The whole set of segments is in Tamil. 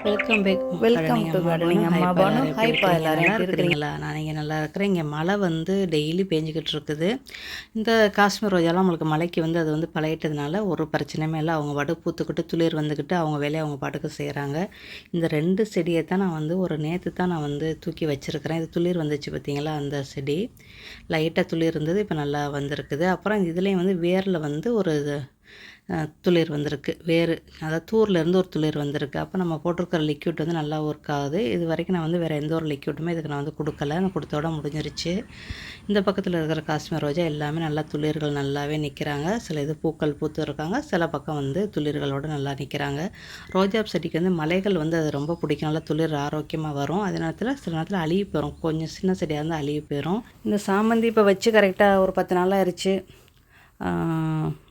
Welcome back welcome gardening to அம்மா பானு. கார்டனிங் அம்மா ஹாய்ப்பா, பானு. எல்லாரும் எப்படி ஹாய்ப்பா, இருக்கிறீங்க? எல்லாரும் நல்லா எப்படி இருக்கிறீங்க? இருக்கிறீங்களா? நான் இங்கே நல்லா இருக்கிறேன். இங்கே மழை வந்து டெய்லி பேஞ்சிக்கிட்டு இருக்குது. இந்த காஷ்மீர் ரோஜாலாம் நம்மளுக்கு மழைக்கு வந்து அது வந்து பழகிட்டதுனால ஒரு பிரச்சனையுமே இல்லை. அவங்க பாட்டு பூத்துக்கிட்டு துளிர் வந்துக்கிட்டு அவங்க வேலையை அவங்க பாட்டுக்கு செய்கிறாங்க. இந்த 2 செடியை தான் நான் வந்து ஒரு நேற்று தான் நான் வந்து தூக்கி வச்சுருக்கிறேன். இது துளிர் வந்துச்சு பார்த்தீங்களா, அந்த செடி லைட்டாக துளிர் இருந்தது, இப்போ நல்லா வந்திருக்குது. அப்புறம் இதுலேயும் வந்து வேரில் வந்து ஒரு துளிர் வந்திருக்கு. வேறு அதாவது தூர்லேருந்து ஒரு துளிர் வந்திருக்கு. அப்போ நம்ம போட்டிருக்கிற லிக்யூட் வந்து நல்லா ஒர்க் ஆகுது. இது வரைக்கும் நான் வந்து வேறு எந்த ஒரு லிக்யூட்டுமே இதுக்கு நான் வந்து கொடுக்கல. நான் கொடுத்தோட முடிஞ்சிருச்சு. இந்த பக்கத்தில் இருக்கிற காஷ்மீர் ரோஜா எல்லாமே நல்லா துளிர்கள் நல்லாவே நிற்கிறாங்க. சில இது பூக்கள் பூத்து இருக்காங்க, சில பக்கம் வந்து துளிர்களோடு நல்லா நிற்கிறாங்க. ரோஜா செடிக்கு வந்து மலைகள் வந்து அது ரொம்ப பிடிக்கும். நல்லா துளிர் ஆரோக்கியமாக வரும். அதே நேரத்தில் சில நேரத்தில் அழுகி போயிடும். கொஞ்சம் சின்ன செடியாக இருந்தால் அழுகி போயிடும். இந்த சாமந்தி இப்போ வச்சு கரெக்டாக ஒரு 10 நாள் ஆயிடுச்சு.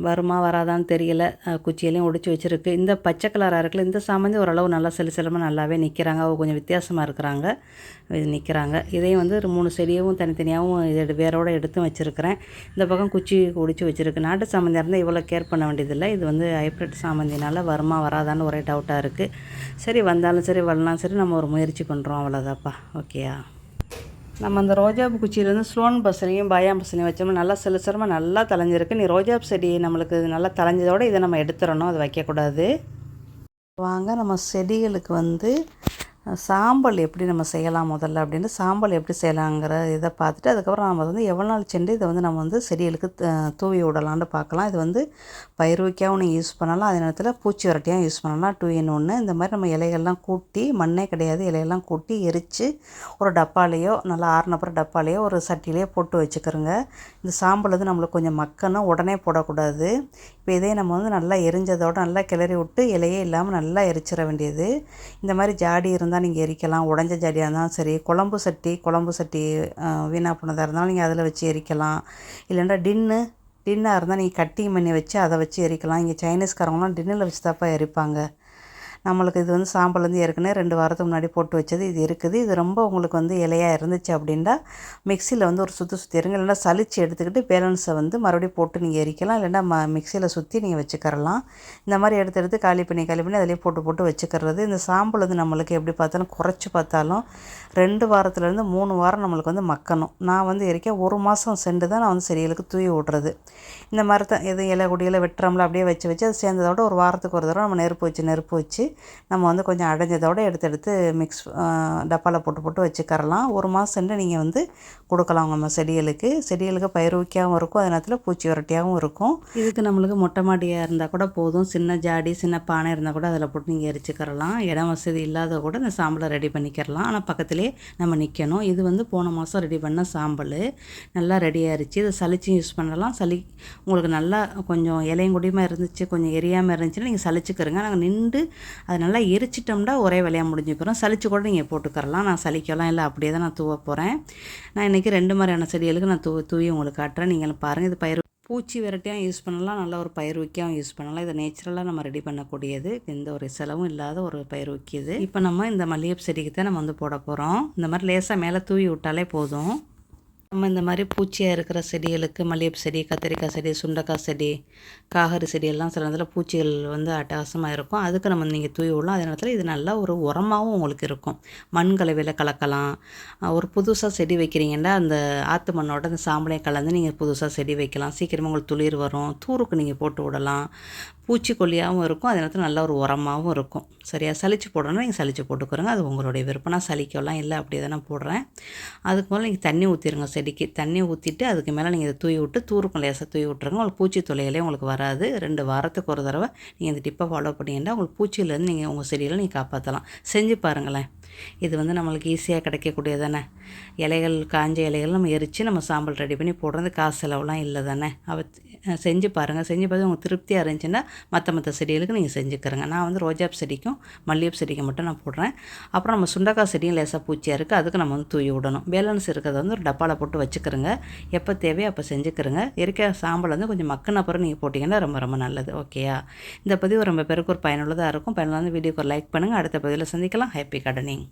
வருமா வராதான்னு தெரியல. குச்சியிலையும் ஒடிச்சு வச்சுருக்கு. இந்த பச்சை கலராக இருக்குல்ல, இந்த சாமந்தி ஓரளவு நல்லா செலுசலமாக நல்லாவே நிற்கிறாங்க. அவங்க கொஞ்சம் வித்தியாசமாக இருக்கிறாங்க, இது நிற்கிறாங்க. இதையும் வந்து ஒரு 3 செடியவும் தனித்தனியாகவும் இது வேரோடு எடுத்தும் வச்சுருக்கிறேன். இந்த பக்கம் குச்சி ஒடிச்சு வச்சுருக்கு. நாட்டு சாமந்தியாக இருந்தால் இவ்வளோ கேர் பண்ண வேண்டியதில்லை. இது வந்து ஹைப்ரிட் சாமந்தினால வருமா வராதான்னு ஒரே டவுட்டாக இருக்குது. சரி, வந்தாலும் சரி வரலாம் சரி, நம்ம ஒரு முயற்சி பண்ணுறோம், அவ்வளோதாப்பா. ஓகேயா? நம்ம அந்த ரோஜாப்பு குச்சியிலேருந்து ஸ்லோன் பசலையும் பாயாம் பசலையும் வச்சோம்னா நல்லா சிலசிரமாக நல்லா தளைஞ்சிருக்கு. நீ ரோஜாப்பு செடி நம்மளுக்கு நல்லா தளைஞ்சதோடு இதை நம்ம எடுத்துடணும், அதை வைக்கக்கூடாது. வாங்க நம்ம செடிகளுக்கு வந்து சாம்பல் எப்படி நம்ம செய்யலாம் முதல்ல அப்படின்னு, சாம்பல் எப்படி செய்யலாங்கிற இதை பார்த்துட்டு அதுக்கப்புறம் நம்ம வந்து எவ்வளோ நாள் சென்று இதை வந்து நம்ம வந்து செடிகளுக்கு தூவி விடலான்னு பார்க்கலாம். இது வந்து பயிர்வைக்காகவும் நீங்கள் யூஸ் பண்ணலாம், அதே நேரத்தில் பூச்சி வரட்டியாகவும் யூஸ் பண்ணலாம். 2 in 1. இந்த மாதிரி நம்ம இலைகள்லாம் கூட்டி, மண்ணே கிடையாது, இலையெல்லாம் கூட்டி எரித்து ஒரு டப்பாலேயோ நல்லா ஆறுனப்புறம் டப்பாலேயோ ஒரு சட்டிலேயோ போட்டு வச்சுக்கிறோங்க. இந்த சாம்பல் வந்து நம்மளுக்கு கொஞ்சம் மக்கணும், உடனே போடக்கூடாது. இப்போ இதே நம்ம வந்து நல்லா எரிஞ்சதோடு நல்லா கிளறி விட்டு இலையே இல்லாமல் நல்லா எரிச்சிட வேண்டியது. இந்த மாதிரி ஜாடி இருந்தால் நீங்கள் எரிக்கலாம். உடஞ்ச ஜாடியாக இருந்தாலும் சரி, குழம்பு சட்டி வீணாக போனதாக இருந்தாலும் நீங்கள் அதில் வச்சு எரிக்கலாம். இல்லைன்னா டின்னாக இருந்தால் நீங்கள் கட்டிங் பண்ணி வச்சு அதை வச்சு எரிக்கலாம். இங்கே சைனீஸ்காரங்களாம் டின்னில் வச்சு தாப்பா எரிப்பாங்க. நம்மளுக்கு இது வந்து சாம்பல் வந்து ஏற்கனவே 2 வாரத்துக்கு முன்னாடி போட்டு வச்சது இது இருக்குது. இது ரொம்ப உங்களுக்கு வந்து இலையாக இருந்துச்சு அப்படின்னா மிக்சியில் வந்து ஒரு சுற்றிடுங்க. இல்லைன்னா சலிச்சு எடுத்துக்கிட்டு பேலன்ஸை வந்து மறுபடியும் போட்டு நீங்கள் எரிக்கலாம். இல்லைன்னா மிக்சியில் சுற்றி நீங்கள் வச்சுக்கிறலாம். இந்த மாதிரி எடுத்து காலி பண்ணி அதிலே போட்டு வச்சுக்கிறது. இந்த சாம்பல் வந்து நம்மளுக்கு எப்படி பார்த்தாலும் குறைச்சி பார்த்தாலும் 2 வாரத்துலேருந்து 3 வாரம் நம்மளுக்கு வந்து மக்கணும். நான் வந்து எரிக்க 1 மாதம் சென்று தான் நான் வந்து செடிகளுக்கு தூவி விட்றது. இந்த மாதிரி தான் எதுவும் இலை கொடியில் வெட்டுறோம்ல, அப்படியே வச்சு அது சேர்ந்ததோட ஒரு வாரத்துக்கு ஒரு தடவை நம்ம நெருப்பு வச்சு நம்ம வந்து கொஞ்சம் அடைஞ்சதோடு எடுத்து டப்பாவில் போட்டு வச்சுக்கரலாம். 1 மாதம் சென்று நீங்கள் வந்து கொடுக்கலாம் நம்ம செடிகளுக்கு பயிர் வைக்காகவும் இருக்கும், அதே நேரத்தில் பூச்சி வரட்டியாகவும் இருக்கும். இதுக்கு நம்மளுக்கு மொட்டை மாடியாக இருந்தால் கூட போதும். சின்ன ஜாடி சின்ன பானை இருந்தால் கூட அதில் போட்டு நீங்கள் எரிச்சுக்கரலாம். இடம் வசதி இல்லாத கூட இந்த சாம்பலை ரெடி பண்ணிக்கிறலாம். ஆனால் பக்கத்துலேயே நம்ம நிற்கணும். இது வந்து போன மாதம் ரெடி பண்ண சாம்பல் நல்லா ரெடியாகிருச்சு. இதை சளிச்சும் யூஸ் பண்ணலாம். உங்களுக்கு நல்லா கொஞ்சம் இலையும் கொடியுமா இருந்துச்சு, கொஞ்சம் எரியாமல் இருந்துச்சுன்னா நீங்கள் சளிச்சுக்கிறங்க. நாங்கள் நின்று அதை நல்லா எரிச்சிட்டோம்னா ஒரே வேலையாக முடிஞ்சு போகிறோம். சளிச்சு கூட நீங்கள் போட்டுக்கரலாம். நான் சளிக்கலாம் இல்லை, அப்படியே தான் நான் தூவ போகிறேன். நான் இன்றைக்கி 2 மாதிரியான செடிகளுக்கு நான் தூவி உங்களுக்கு காட்டுறேன். நீங்கள் பாருங்கள். இது பயிர் பூச்சி விரட்டியாக யூஸ் பண்ணலாம், நல்லா ஒரு பயிர் வைக்காகவும் யூஸ் பண்ணலாம். இதை நேச்சுரலாக நம்ம ரெடி பண்ணக்கூடியது, எந்த ஒரு செலவும் இல்லாத ஒரு பயிர் வைக்கிது. இப்போ நம்ம இந்த மல்லிகைப்பூ செடிக்கு தான் நம்ம வந்து போட போகிறோம். இந்த மாதிரி லேசாக மேலே தூவி விட்டாலே போதும். நம்ம இந்த மாதிரி பூச்சியாக இருக்கிற செடிகளுக்கு மல்லிகைப்பூ செடி, கத்திரிக்காய் செடி, சுண்டைக்காய் செடி, காகரி செடியெல்லாம் சில நேரத்தில் பூச்சிகள் வந்து அட்டகாசமாக இருக்கும். அதுக்கு நம்ம நீங்கள் தூவி விடலாம். அதே நேரத்தில் இது நல்லா ஒரு உரமாகவும் உங்களுக்கு இருக்கும். மண் கலவையில் கலக்கலாம். ஒரு புதுசாக செடி வைக்கிறீங்கன்னா அந்த ஆற்று மண்ணோட அந்த சாம்பலையும் கலந்து நீங்கள் புதுசாக செடி வைக்கலாம். சீக்கிரமாக உங்களுக்கு துளிர் வரும். தூருக்கு நீங்கள் போட்டு விடலாம். பூச்சிக்கொல்லியாகவும் இருக்கும், அதே நேரத்தில் நல்ல ஒரு உரமாகவும் இருக்கும். சரியா? சளிச்சு போடணும்னா நீங்கள் சளிச்சு போட்டுக்கிறோங்க, அது உங்களுடைய விருப்பம். நான் சளிக்கலாம் இல்லை, அப்படியே தான் நான் போடுறேன். அதுக்கு மேலே நீங்கள் தண்ணி ஊற்றிடுங்க. செடிக்கு தண்ணி ஊற்றிட்டு அதுக்கு மேலே நீங்கள் இதை தூவி விட்டு தூருக்கும் லேசாக தூவி விட்ருங்க. உங்களுக்கு பூச்சி தொல்லைகளே உங்களுக்கு வராது. 2 வாரத்துக்கு ஒரு தடவை நீங்கள் இந்த டிப்பை ஃபாலோ பண்ணிங்கன்னா உங்களுக்கு பூச்சியிலேருந்து நீங்கள் உங்கள் செடியில் நீங்கள் காப்பாற்றலாம். செஞ்சு பாருங்களேன். இது வந்து நம்மளுக்கு ஈஸியாக கிடைக்கக்கூடியது தானே. இலைகள், காஞ்ச இலைகள் நம்ம எரித்து நம்ம சாம்பல் ரெடி பண்ணி போடுறது காசு செலவுலாம் இல்லை தானே. செஞ்சு பாருங்கள். செஞ்சு பார்த்து உங்களுக்கு திருப்தியாக இருந்துச்சுன்னா மற்ற செடிகளுக்கு நீங்கள் செஞ்சுக்கிறங்க. நான் வந்து ரோஜாப் செடிக்கும் மல்லிகைப்பூ செடிக்கும் மட்டும் நான் போடுறேன். அப்புறம் நம்ம சுண்டைக்காய் செடியும் லேசாக பூச்சியாக இருக்குது, அதுக்கு நம்ம வந்து தூவி விடணும். பேலன்ஸ் இருக்கிறத வந்து ஒரு டப்பாவில் போட்டு வச்சுக்கிறோங்க. எப்போ தேவையோ அப்போ செஞ்சுக்கிறங்க. இருக்க சாம்பல் வந்து கொஞ்சம் மக்கின அப்புறம் நீங்கள் போட்டிங்கன்னா ரொம்ப ரொம்ப நல்லது. ஓகேயா? இந்த பதிவு ரொம்ப பேருக்கு ஒரு பயனுள்ளதாக இருக்கும். பயனுள்ள வீடியோக்கு ஒரு லைக் பண்ணுங்கள். அடுத்த பதிவில் சந்திக்கலாம். Happy gardening.